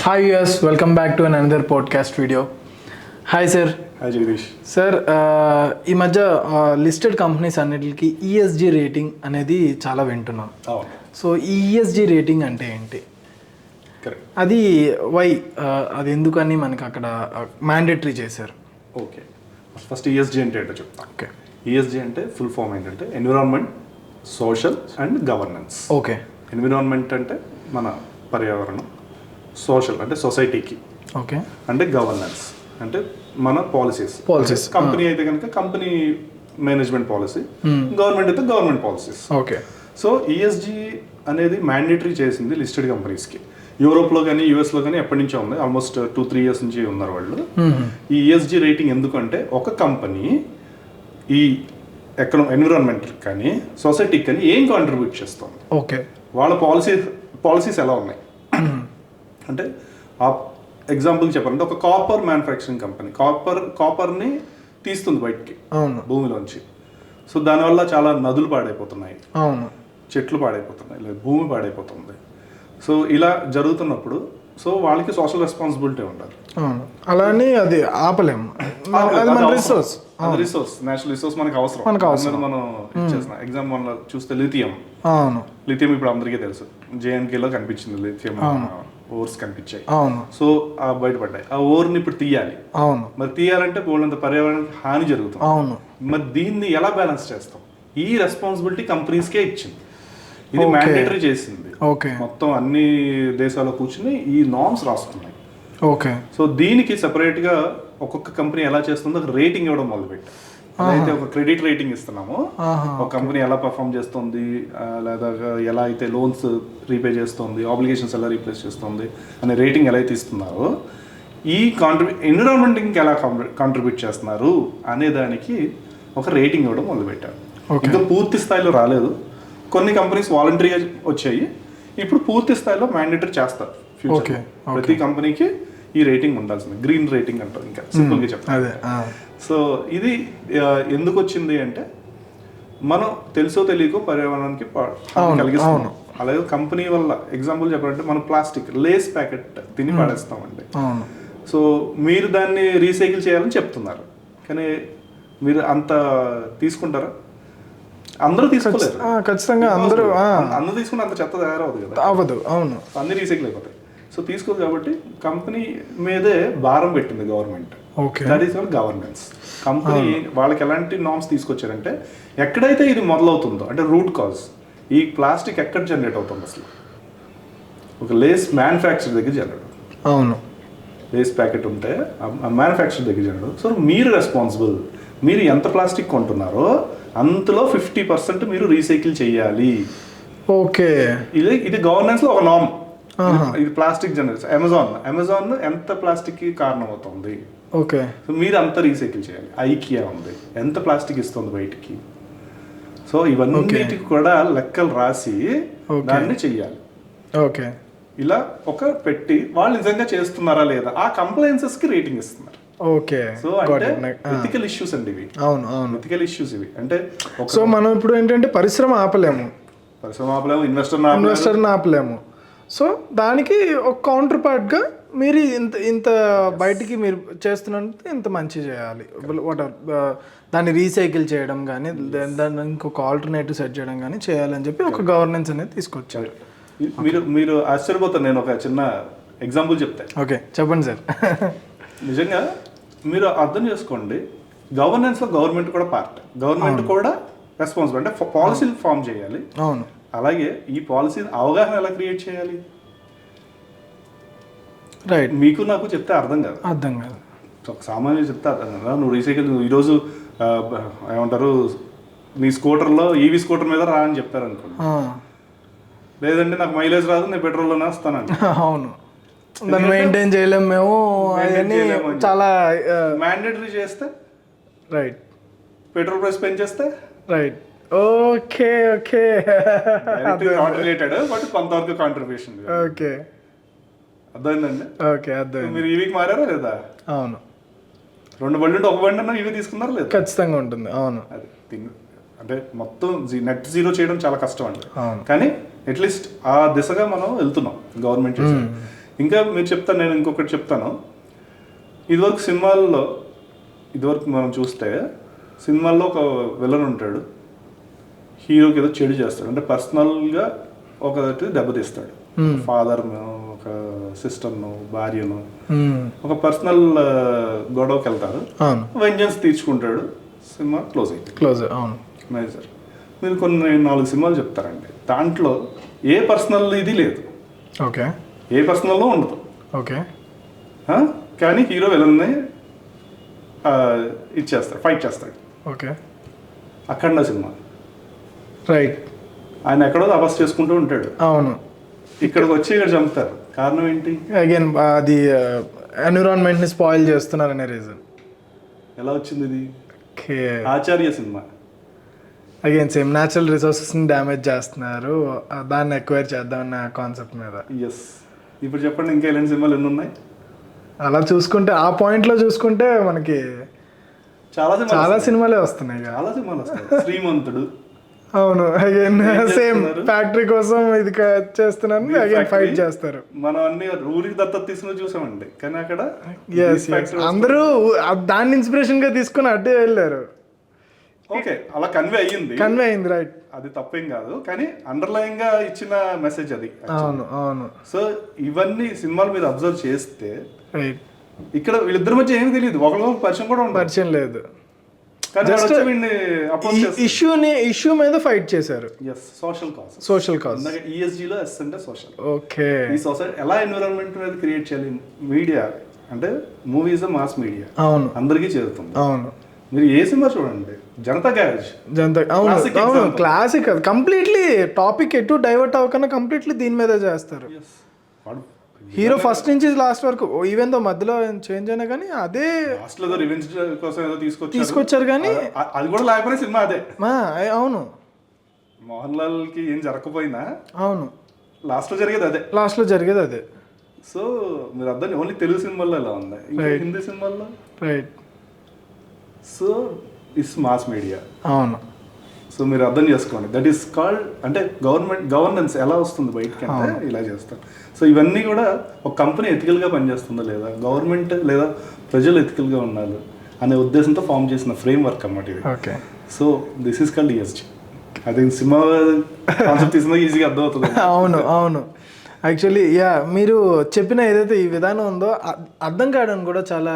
Hi viewers, welcome back to another podcast video. Hi sir. Hi Jagadish. Sir ఈ మధ్య listed companies అన్నిటికి ESG rating అనేది చాలా వింటున్నాం. అవును, సో ఈ ఈఎస్జీ రేటింగ్ అంటే ఏంటి, కరెక్ట్. అది వై అది ఎందుకని మనకి అక్కడ మ్యాండేటరీ చేశారు? ఓకే, ఫస్ట్ ఈఎస్జీ అంటే ఏంటో చెప్తాను. ఓకే, ఈఎస్జీ అంటే ఫుల్ ఫామ్ ఏంటంటే environment, social and governance. Okay, environment అంటే మన పర్యావరణం, సోషల్ అంటే సొసైటీకి, ఓకే, అంటే గవర్నెన్స్ అంటే మన పాలసీస్. కంపెనీ అయితే కనుక కంపెనీ మేనేజ్మెంట్ పాలసీ, గవర్నమెంట్ అయితే government policies. Okay. So ESG అనేది మ్యాండేటరీ చేసింది లిస్టెడ్ కంపెనీస్కి. యూరోప్లో కానీ యూఎస్లో కానీ ఎప్పటి నుంచో ఉంది, ఆల్మోస్ట్ 2-3 years నుంచి ఉన్నారు వాళ్ళు. ఈ ఈఎస్జీ రేటింగ్ ఎందుకంటే ఒక కంపెనీ ఈ ఎన్విరాన్మెంట్కి కానీ సొసైటీకి కానీ ఏం కాంట్రిబ్యూట్ చేస్తుంది, ఓకే, వాళ్ళ పాలసీస్ ఎలా ఉన్నాయి అంటే, ఆ ఎగ్జాంపుల్ చెప్పాలంటే ఒక కాపర్ మ్యానుఫ్యాక్చరింగ్ కంపెనీ కాపర్ని తీస్తుంది బయటికి, అవును, భూమిలోంచి. సో దానివల్ల చాలా నదులు పాడైపోతున్నాయి, అవును, చెట్లు పాడైపోతున్నాయి, లేదా భూమి పాడైపోతుంది. సో ఇలా జరుగుతున్నప్పుడు సో వాళ్ళకి సోషల్ రెస్పాన్సిబిలిటీ ఉండాలి. అవును, అలానే అది ఆపలేము, అది మన రిసోర్స్, రిసోర్స్, నేషనల్ రిసోర్స్ మనకు అవసరం. మనం ఇచ్చేసిన ఎగ్జాంపుల్ మనం చూస్తే లిథియం. అవును, లిథియం ఇప్పుడు అందరికీ తెలుసు, జేఎన్కేలో కనిపించింది లిథియం ఓర్స్ కనిపించాయి. అవును, సో ఆ బయటపడ్డాయి. ఆ ఓర్ని ఇప్పుడు తీయాలి. అవును, మరి తీయాలంటే బోల్డంత పర్యావరణానికి హాని జరుగుతుంది. అవును, మరి దీన్ని ఎలా బ్యాలెన్స్ చేస్తాం? ఈ రెస్పాన్సిబిలిటీ కంపెనీస్కే ఇచ్చింది, ఇది మ్యాండేటరీ చేసింది. ఓకే, మొత్తం అన్ని దేశాల్లో కూర్చుని ఈ నార్మ్స్ రాస్తున్నాయి. ఓకే. సో దీనికి సెపరేట్గా ఒక్కొక్క కంపెనీ ఎలా చేస్తుందో రేటింగ్ ఇవ్వడం మొదలుపెట్టాం. అయితే ఒక క్రెడిట్ రేటింగ్ ఇస్తున్నాము, ఒక కంపెనీ ఎలా పర్ఫామ్ చేస్తుంది, లేదా ఎలా అయితే లోన్స్ రీపే చేస్తుంది, ఆబ్లిగేషన్స్ ఎలా రీప్లేస్ చేస్తుంది అనే రేటింగ్ ఎలా అయితే ఇస్తున్నారో, ఈ ఎన్విరాన్మెంట్కి ఎలా కాంట్రిబ్యూట్ చేస్తున్నారు అనే దానికి ఒక రేటింగ్ ఇవ్వడం మొదలుపెట్టారు. ఇంకా పూర్తి స్థాయిలో రాలేదు, కొన్ని కంపెనీస్ వాలంటరీగా వచ్చాయి, ఇప్పుడు పూర్తి స్థాయిలో మ్యాండేటరీ చేస్తారు ఫ్యూచర్. ప్రతి కంపెనీకి ఈ రేటింగ్ ఉండాల్సింది, గ్రీన్ రేటింగ్ అంటారు, ఇంకా సింపుల్గా చెప్తారు. సో ఇది ఎందుకు వచ్చింది అంటే, మనం తెలుసో తెలియకో పర్యావరణానికి కలిగిస్తున్నాం. అలాగే కంపెనీ వల్ల ఎగ్జాంపుల్ చెప్పాలంటే, మనం ప్లాస్టిక్ లేస్ ప్యాకెట్ తిని పడేస్తామండి. సో మీరు దాన్ని రీసైకిల్ చేయాలని చెప్తున్నారు, కానీ మీరు అంత తీసుకుంటారా? అందరూ తీసుకోలేరు ఖచ్చితంగా, అందరూ తీసుకుని అంత చెత్త తయారవదు కదా, అవ్వదు. అవును, అన్ని రీసైకిల్ అయిపోతాయి. సో తీసుకోదు కాబట్టి కంపెనీ మీదే భారం పెట్టింది government. That is our governance. Company వాళ్ళకి ఎలాంటి నామ్స్ తీసుకొచ్చారంటే, ఎక్కడైతే ఇది మొదలవుతుందో అంటే రూట్ కాజ్, ఈ ప్లాస్టిక్ ఎక్కడ జనరేట్ అవుతుంది అసలు, ఒక లేస్ మ్యానుఫ్యాక్చర్ దగ్గర జనరేట్. అవును, లేస్ ప్యాకెట్ ఉంటే ఆ మ్యానుఫ్యాక్చర్ దగ్గర జనరేట్. సో మీరు రెస్పాన్సిబుల్, మీరు ఎంత ప్లాస్టిక్ కొంటున్నారో అంతలో 50% మీరు రీసైకిల్ చేయాలి. ఓకే, ఇది గవర్నెన్స్ లో ఒక నామ్. ఇది ప్లాస్టిక్ జనరేషన్. అమెజాన్ ఎంత ప్లాస్టిక్ కి కారణం అవుతుంది, ఓకే, సో మీరు అంత రీసైకిల్ చేయాలి. ఐకియా ఉంది, ఎంత ప్లాస్టిక్ ఇస్తుంది బయటికి. సో ఇవన్నిటికి కూడా లెక్కలు రాసి దాన్ని చెయ్యాలి. ఓకే, ఇలా ఒక పెట్టి వాళ్ళు నిజంగా చేస్తున్నారా లేదా, ఆ కంప్లైన్సెస్ కి రేటింగ్ ఇస్తున్నారు. ఓకే. సో అంటే ఎథికల్ ఇష్యూస్ అండి ఇవి. అవును, అవును, ఎథికల్ ఇష్యూస్ ఇవి. అంటే సో మనం ఇప్పుడు ఏంటంటే పరిశ్రమ ఆపలేము, ఇన్వెస్టర్ని ఆపలేము. సో దానికి ఒక కౌంటర్ పార్ట్గా మీరు ఇంత బయటికి మీరు చేస్తున్నందుకు ఇంత మంచి చేయాలి, వాట్ దాన్ని రీసైకిల్ చేయడం కానీ, దాన్ని ఇంకొక ఆల్టర్నేటివ్ సెట్ చేయడం కానీ చేయాలని చెప్పి ఒక గవర్నెన్స్ అనేది తీసుకొచ్చారు. మీరు ఆశ్చర్యపోతారు, నేను ఒక చిన్న ఎగ్జాంపుల్ చెప్తాను. ఓకే, చెప్పండి సార్. నిజంగా మీరు అర్థం చేసుకోండి, గవర్నెన్స్లో గవర్నమెంట్ కూడా పార్ట్, గవర్నమెంట్ కూడా రెస్పాన్సిబుల్. అంటే పాలసీలు ఫామ్ చేయాలి. అవును, అలాగే ఈ పాలసీ అవగాహన ఎలా క్రియేట్ చేయాలి, రైట్. మీకు నాకు చెప్తే అర్థం కాదు, ఒక సామాన్యులు చెప్తే అర్థం కదా. నువ్వు రీసైకిల్ ఈరోజు ఏమంటారు, నీ స్కూటర్లో ఈవీ స్కూటర్ మీద రా అని చెప్పారు అనుకోండి, లేదంటే నాకు మైలేజ్ రాదు, నేను పెట్రోల్లోనే వస్తానండి. అవును, దాన్ని మెయింటైన్ చేయలేము మేము, చాలా మ్యాండేటరీ చేస్తే రైట్, పెట్రోల్ ప్రైస్ పెంచేస్తే right. Okay, okay, not related but కొంతవరకు కాంట్రిబ్యూషన్. ఓకే, అర్థమైందండి. ఓకే, అర్థమైంది. మీరు ఈవీకి మారారా లేదా? అవును, 2 బండ్లు ఉంటే ఒక బండి అన్నా ఈవీ తీసుకున్నారా లేదా? ఖచ్చితంగా ఉంటుంది. అవును, అది అంటే మొత్తం నెట్ జీరో చేయడం చాలా కష్టం అండి, కానీ అట్లీస్ట్ ఆ దిశగా మనం వెళ్తున్నాం గవర్నమెంట్ చేసి. ఇంకా మీరు చెప్తాను, నేను ఇంకొకటి చెప్తాను. ఇదివరకు సినిమాల్లో మనం చూస్తే సినిమాల్లో ఒక విలన్ ఉంటాడు, హీరోకి ఏదో చెడు చేస్తాడు, అంటే పర్సనల్గా ఒకటి దెబ్బతీస్తాడు. ఫాదర్, ఒక సిస్టర్ను, భార్యను, ఒక పర్సనల్ గొడవకి వెళ్తారు, వెంజన్స్ తీర్చుకుంటాడు, సినిమా క్లోజ్. అవును సార్, మీరు కొన్ని 4 సినిమాలు చెప్తారండి, దాంట్లో ఏ పర్సనల్ ఇది లేదు, ఓకే, ఏ పర్సనల్లో ఉండదు, ఓకే, కానీ హీరో విలన్ని ఇచ్చేస్తాడు, ఫైట్ చేస్తాడు. ఓకే, అఖండ సినిమా, రైట్, ఆయన ఎక్కడో తపస్సు చేసుకుంటూ ఉంటాడు, అవును, ఇక్కడికి వచ్చి ఇక్కడ చంపుతారు. కారణం ఏంటి? అగైన్ అది ఎన్విరాన్మెంట్ ని స్పాయిల్ చేస్తున్నారు అనే రీజన్. ఎలా వచ్చింది ఇది? Okay, Acharya cinema, again same natural resources ని డ్యామేజ్ చేస్తున్నారు, దాన్ని ఎక్వైర్ చేద్దామన్న కాన్సెప్ట్ మీద. ఎస్. ఇప్పుడు చెప్పండి, ఇంకా ఇలాంటి సినిమాలు ఎన్ని ఉన్నాయి? అలా చూసుకుంటే ఆ పాయింట్ లో చూసుకుంటే మనకి చాలా సినిమాలే వస్తున్నాయి. చాలా సినిమాలు వస్తాయి. శ్రీమంతుడు, అవును, అగైన్ సేమ్ ఫ్యాక్టరీ కోసం ఇది చేస్తున్నాను, అగైన్ ఫైట్ చేస్తారు. మనం అన్ని ఊరికి దత్తత తీసుకుని చూసామండి, కానీ అక్కడ అందరూ దాన్ని ఇన్స్పిరేషన్ గా తీసుకుని అడ్డే వెళ్ళారు. ఓకే, అలా కన్వే అయ్యింది, రైట్, అది తప్పేం కాదు, కానీ అండర్లైన్ గా ఇచ్చిన మెసేజ్ అది. అవును. సో ఇవన్నీ సినిమాలు మీద అబ్జర్వ్ చేస్తే రైట్, ఇక్కడ వీళ్ళిద్దరి మధ్య ఏమీ తెలియదు, ఒకరిలో పరిచయం కూడా ఉండదు, పరిచయం లేదు, ఇష్యూ మీద ఫైట్ చేశారు. Social cause. ESG లో S అంటే సోషల్. ఓకే, ఈ సొసైటీ ఎలా ఎన్విరాన్మెంట్ మీద క్రియేట్ చేయాలి, మీడియా అంటే మూవీస్ మాస్ మీడియా, అవును, అందరికీ చేరుతుంది. అవును, మీరు ఏ సినిమా చూడండి, జనతా గ్యారేజ్, అవును, క్లాసిక్, కంప్లీట్లీ టాపిక్ ఎటు డైవర్ట్ అవ్వకుండా కంప్లీట్లీ దీని మీద చేస్తారు. హీరో ఫస్ట్ నుంచి లాస్ట్ వరకు, ఈవెన్ దో మధ్యలో చేంజ్ అయినా కానీ అదే లాస్ట్ లో రివెంజ్ కోసం ఏదో తీసుకొచ్చారు, కానీ అది కూడా లేకపోయినా సినిమా అదే. అవును, మోహన్ లాల్ కి ఏం జరగకపోయినా అవును, లాస్ట్ లో జరిగేది అదే. సో మీరు అర్థం, ఓన్లీ తెలుగు సినిమాల్లో ఎలా ఉంది, ఇంకా హిందీ సినిమాల్లో right. So its mass media. అవును. సో మీరు అర్థం చేసుకోండి, దట్ ఈస్ కాల్డ్, అంటే గవర్నెన్స్ ఎలా వస్తుంది బయటికి అంటే ఇలా చేస్తారు. సో ఇవన్నీ కూడా ఒక కంపెనీ ఎథికల్గా పనిచేస్తుందా లేదా, గవర్నమెంట్ లేదా ప్రజలు ఎథికల్గా ఉండాలి అనే ఉద్దేశంతో ఫామ్ చేసిన ఫ్రేమ్ వర్క్ అన్నమాట ఇది. Okay, so this is called ESG. అది సినిమా కాన్సెప్ట్ తీసుకున్నా ఈజీగా అర్థమవుతుంది. అవును యాక్చువల్లీ మీరు చెప్పిన ఏదైతే ఈ విధానం ఉందో అర్థం కావడం కూడా చాలా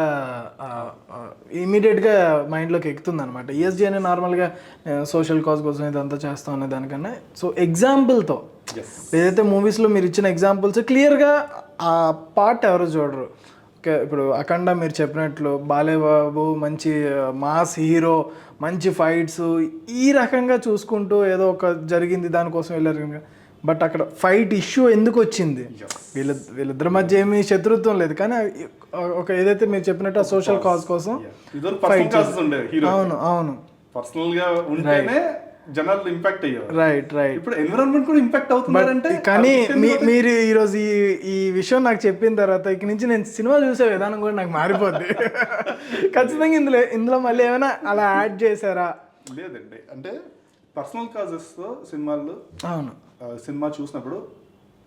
ఇమీడియట్గా మైండ్లోకి ఎక్కుతుంది అనమాట. ESG అనే నార్మల్గా సోషల్ కాజ్ కోసం ఇదంతా చేస్తాం అనే దానికన్నా, సో ఎగ్జాంపుల్తో ఏదైతే మూవీస్లో మీరు ఇచ్చిన ఎగ్జాంపుల్స్ క్లియర్గా ఆ పార్ట్ ఎవరు చూడరు. ఓకే, ఇప్పుడు అఖండ మీరు చెప్పినట్లు బాలేబాబు మంచి మాస్ హీరో, మంచి ఫైట్స్, ఈ రకంగా చూసుకుంటూ ఏదో ఒక జరిగింది దానికోసం వెళ్ళారు, బట్ అక్కడ ఫైట్ ఇష్యూ ఎందుకు వచ్చింది, వీళ్ళిద్దరి మధ్య ఏమీ శత్రుత్వం లేదు, కానీ ఒక ఏదైతే మీరు చెప్పినట్టు సోషల్ కాజ్ కోసం ఫైట్. అవును, పర్సనల్ గా ఉంటేనే జనాలు ఇంపాక్ట్ అయ్యారు. రైట్. ఇప్పుడు ఎన్విరాన్మెంట్ కూడా ఇంపాక్ట్ అవుతుందంటే, కానీ మీరు ఈరోజు ఈ విషయం నాకు చెప్పిన తర్వాత ఇక నుంచి నేను సినిమా చూసే విధానం కూడా నాకు మారిపోద్ది. ఖచ్చితంగా ఇందులో మళ్ళీ ఏమైనా అలా యాడ్ చేశారా? లేదండి, అంటే పర్సనల్ కాజెస్ తో సినిమాల్లో, అవును, సినిమా చూసినప్పుడు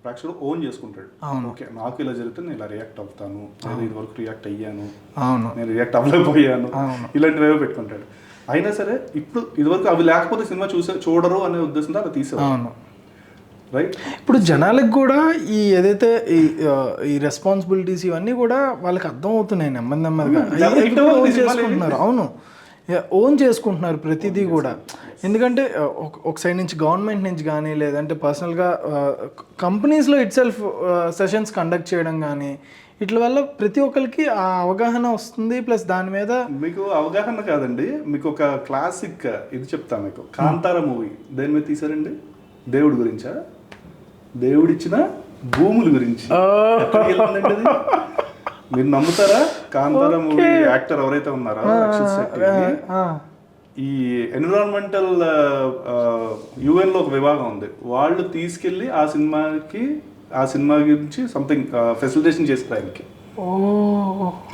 ప్రేక్షకుడు ఓన్ చేసుకుంటాడు. ఓకే, నాకు ఇలా జరిగితే నేను ఇలా రియాక్ట్ అవుతాను, నేను ఇది వరకు రియాక్ట్ అయ్యాను, నేను రియాక్ట్ అవ్వలేకపోయాను, ఇలాంటివి పెట్టుకుంటాడు. అయినా సరే ఇప్పుడు ఇదివరకు అవి లేకపోతే సినిమా చూడరు అనే ఉద్దేశంతో అలా తీసేవారు. రైట్. ఇప్పుడు జనాలకు కూడా ఈ ఏదైతే ఈ రెస్పాన్సిబిలిటీస్ ఇవన్నీ కూడా వాళ్ళకి అర్థం అవుతున్నాయి నెమ్మదిగా చేసుకుంటున్నారు. అవును, ఓన్ చేసుకుంటున్నారు ప్రతిదీ కూడా. ఎందుకంటే ఒక సైడ్ నుంచి గవర్నమెంట్ నుంచి కానీ, లేదంటే పర్సనల్గా కంపెనీస్లో ఇట్ సెల్ఫ్ సెషన్స్ కండక్ట్ చేయడం కానీ, ఇట్ల వల్ల ప్రతి ఒక్కరికి ఆ అవగాహన వస్తుంది. ప్లస్ దాని మీద మీకు అవగాహన కాదండి, మీకు ఒక క్లాసిక్ ఇది చెప్తా మీకు. కాంతార మూవీ దేని మీద తీసారండి? దేవుడి గురించా? దేవుడిచ్చిన భూముల గురించి. మీరు నమ్ముతారా? కాంతార మూవీ యాక్టర్ ఎవరైతే ఉన్నారో ఈ ఎన్విరాన్మెంటల్ UN లో ఒక విభాగం ఉంది, వాళ్ళు తీసుకెళ్ళి ఆ సినిమా గురించి సంథింగ్ ఫెసిలిటేషన్ చేస్తారు ఆయనకి.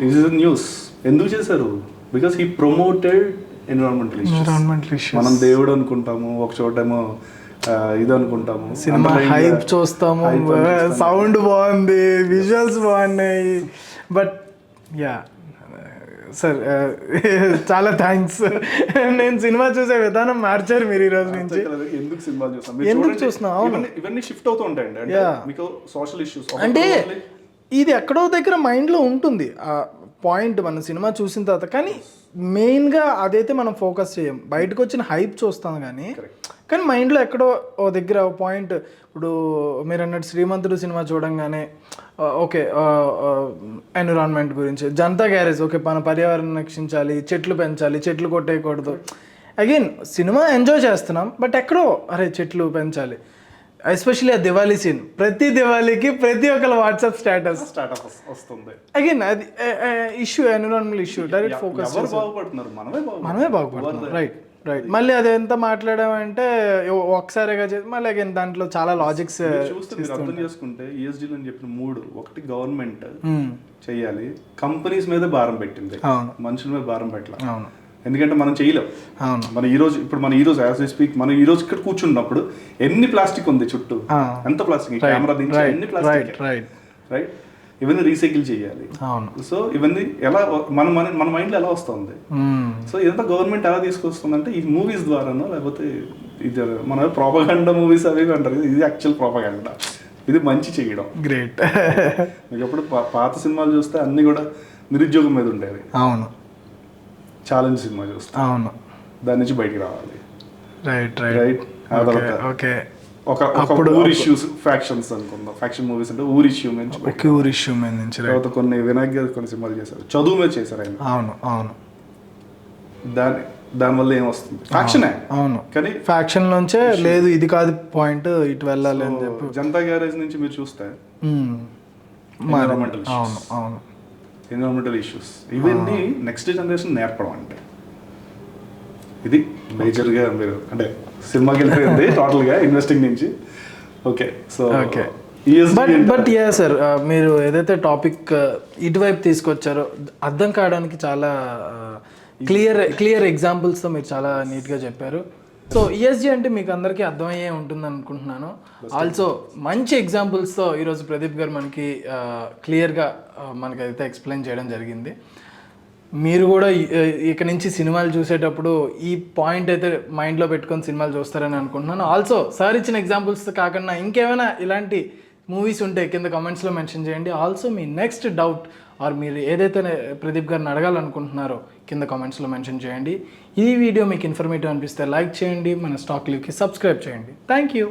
This is news. ఎందుకు చేశారు? Because he promoted environmental issues. మనం దేవుడు అనుకుంటాము, ఒక చోటేమో ఇది అనుకుంటాము, సినిమా హైప్ చూస్తాము, సౌండ్ బాగుంది, విజువల్స్ బాగున్నాయి. బట్ యా సార్ చాలా థ్యాంక్స్. నేను సినిమా చూసే విధానం మార్చారు మీరు ఈ రోజు నుంచి. ఎందుకు సినిమా చూస్తాం, ఎందుకు చూస్తున్నాం, ఇవన్నీ షిఫ్ట్ అవుతూ ఉంటాయండి. అంటే మీకు సోషల్ ఇష్యూస్ అంటే ఇది ఎక్కడో దగ్గర మైండ్లో ఉంటుంది ఆ పాయింట్ మనం సినిమా చూసిన తర్వాత, కానీ మెయిన్గా అదైతే మనం ఫోకస్ చేయం. బయటకు వచ్చిన హైప్ చూస్తాం కానీ మైండ్లో ఎక్కడో ఓ దగ్గర ఓ పాయింట్. ఇప్పుడు మీరు అన్నట్టు శ్రీమంతుడు సినిమా చూడంగానే ఓకే ఎన్విరాన్మెంట్ గురించి, జనతా గ్యారేజ్ ఓకే మన పర్యావరణం రక్షించాలి, చెట్లు పెంచాలి, చెట్లు కొట్టేయకూడదు. అగైన్ సినిమా ఎంజాయ్ చేస్తున్నాం, బట్ ఎక్కడో అరే చెట్లు పెంచాలి. ఎస్పెషల్లీ ఆ దివాళీ సీన్, ప్రతి దివాళీకి ప్రతి ఒక్కరు వాట్సాప్ స్టేటస్ వస్తుంది. అగైన్ అది issue, environmental issue. Direct focus బాగుపడుతున్నారు, మనమే బాగుపడుతున్నాం. రైట్. మళ్ళీ అది ఎంత మాట్లాడామంటే ఒకసారిగా చేసి మళ్ళీ అగైన్ దాంట్లో చాలా లాజిక్స్ చూస్తే మీరు అర్థం చేసుకుంటే ఈఎస్డీలో అని చెప్పిన 3 ఒకటి గవర్నమెంట్ చెయ్యాలి, కంపెనీస్ మీద భారం పెట్టింది, మనుషుల మీద భారం పెట్టాలి. ఎందుకంటే మనం చేయలేం. మన ఈ రోజు యాజ్ వి స్పీక్ మనం ఈ రోజు ఇక్కడ కూర్చున్నప్పుడు ఎన్ని ప్లాస్టిక్ ఉంది చుట్టూ, ఎంత ప్లాస్టిక్, కెమెరా దించి ఎన్ని ప్లాస్టిక్, రైట్. ఇవన్నీ రీసైకిల్ చేయాలి. సో ఇవన్నీ ఎలా మన మైండ్లో ఎలా వస్తుంది, సో ఇదంతా గవర్నమెంట్ ఎలా తీసుకొస్తుంది అంటే ఈ మూవీస్ ద్వారానో లేకపోతే ఇది మన ప్రోపగండా మూవీస్ అవి అంటారు, ఇది యాక్చువల్ ప్రోపగండా, ఇది మంచి చేయడం. గ్రేట్. మీకు ఎప్పుడు పాత సినిమాలు చూస్తే అన్ని కూడా నిరుద్యోగం మీద ఉండేది. అవును. ఛాలెంజ్ సినిమా చూస్తే అవును దాని నుంచి బయటికి రావాలి. రైట్. ఓకే. ఒక ఊరి ఇష్యూస్, ఫ్యాక్షన్స్ అనుకుందాం, ఫ్యాక్షన్ మూవీస్ అంటే ఊరి ఇష్యూ నుంచి తర్వాత కొన్ని వినాయక్ గారు కొన్ని సినిమాలు చేశారు, చదువు మీద చేశారు ఆయన. అవును. దానివల్ల ఏమొస్తుంది, ఫ్యాక్షనే. అవును, కానీ ఫ్యాక్షన్ నుంచే లేదు ఇది కాదు పాయింట్, ఇటు వెళ్ళాలి అని చెప్పి. జనతా గ్యారేజ్ నుంచి మీరు చూస్తే ఎన్విరాన్మెంటల్ ఇష్యూస్ ఇవన్నీ నెక్స్ట్ జనరేషన్ నేర్పడం అంటే ఇది మేజర్గా మీరు అంటే సినిమాకి వెళ్ళిపోయింది టోటల్గా ఇన్వెస్టింగ్ నుంచి. Okay. So but yeah sir, మీరు ఏదైతే టాపిక్ ఇటువైపు తీసుకొచ్చారో అర్థం కావడానికి చాలా క్లియర్ ఎగ్జాంపుల్స్తో మీరు చాలా నీట్గా చెప్పారు. సో ఈఎస్జీ అంటే మీకు అందరికీ అర్థమయ్యే ఉంటుంది అనుకుంటున్నాను. ఆల్సో మంచి ఎగ్జాంపుల్స్తో ఈరోజు ప్రదీప్ గారు మనకి క్లియర్గా మనకైతే ఎక్స్ప్లెయిన్ చేయడం జరిగింది. మీరు కూడా ఇక నుంచి సినిమాలు చూసేటప్పుడు ఈ పాయింట్ అయితే మైండ్లో పెట్టుకొని సినిమాలు చూస్తారని అనుకుంటున్నాను. ఆల్సో సార్ ఇచ్చిన ఎగ్జాంపుల్స్ కాకుండా ఇంకేమైనా ఇలాంటి మూవీస్ ఉంటే కింద కామెంట్స్లో మెన్షన్ చేయండి. Also me next doubt are మీరు ఏదైతే ప్రదీప్ గారిని అడగాలనుకుంటున్నారో కింద కామెంట్స్లో మెన్షన్ చేయండి. ఈ వీడియో మీకు ఇన్ఫర్మేటివ్ అనిపిస్తే లైక్ చేయండి, మన స్టాక్ లీవ్కి సబ్స్క్రైబ్ చేయండి. Thank you.